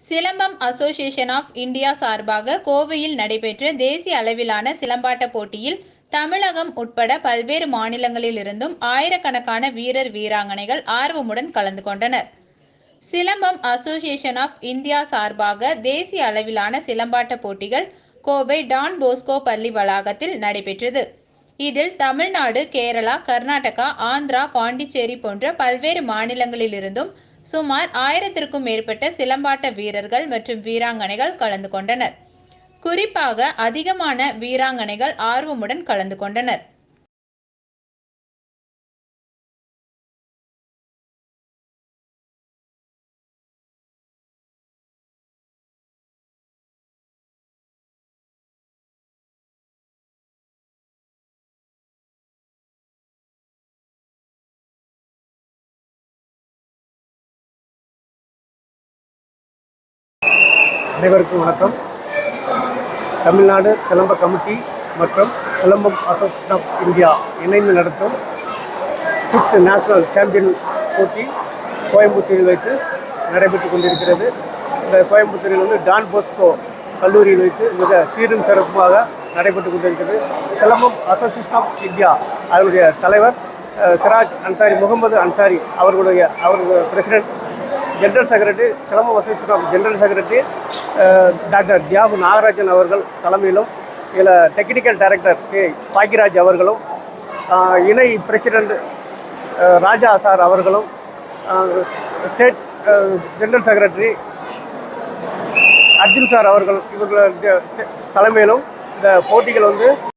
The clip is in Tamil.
சிலம்பம் அசோசியேஷன் ஆஃப் இந்தியா சார்பாக கோவையில் நடைபெற்ற தேசிய அளவிலான சிலம்பாட்ட போட்டியில் தமிழகம் உட்பட பல்வேறு மாநிலங்களிலிருந்தும் ஆயிரக்கணக்கான வீரர் வீராங்கனைகள் ஆர்வமுடன் கலந்து கொண்டனர். சிலம்பம் அசோசியேஷன் ஆஃப் இந்தியா சார்பாக தேசிய அளவிலான சிலம்பாட்ட போட்டிகள் கோவை டான் போஸ்கோ பள்ளி வளாகத்தில் நடைபெற்றது. இதில் தமிழ்நாடு, கேரளா, கர்நாடகா, ஆந்திரா, பாண்டிச்சேரி போன்ற பல்வேறு மாநிலங்களிலிருந்தும் சுமார் 1000க்கும் மேற்பட்ட சிலம்பாட்ட வீரர்கள் மற்றும் வீராங்கனைகள் கலந்து கொண்டனர். குறிப்பாக அதிகமான வீராங்கனைகள் ஆர்வமுடன் கலந்து கொண்டனர். அனைவருக்கும் வணக்கம். தமிழ்நாடு சிலம்ப கமிட்டி மற்றும் சிலம்பம் அசோசியேஷன் ஆஃப் இந்தியா இணைந்து நடத்தும் 5th நேஷனல் சாம்பியன் போட்டி கோயம்புத்தூரில் வைத்து நடைபெற்றுக் கொண்டிருக்கிறது. இந்த கோயம்புத்தூரில் டான் போஸ்கோ கல்லூரியில் வைத்து மிக சீரும் சிறப்புமாக நடைபெற்றுக் கொண்டிருக்கிறது. சிலம்பம் அசோசியேஷன் ஆஃப் இந்தியா அதனுடைய தலைவர் சிராஜ் அன்சாரி, முகமது அன்சாரி அவர்களுடைய president, general secretary, Silambam association of general secretary doctor Thiyagu Nagarajan அவர்கள் தலைமையிலும், இதில் டெக்னிக்கல் டைரக்டர் கே பாக்கியராஜ் அவர்களும், இணை பிரசிடெண்ட் ராஜா சார் அவர்களும், state general secretary Arjun sir அவர்கள் இவர்களுடைய தலைமையிலும் இந்த போட்டிகள்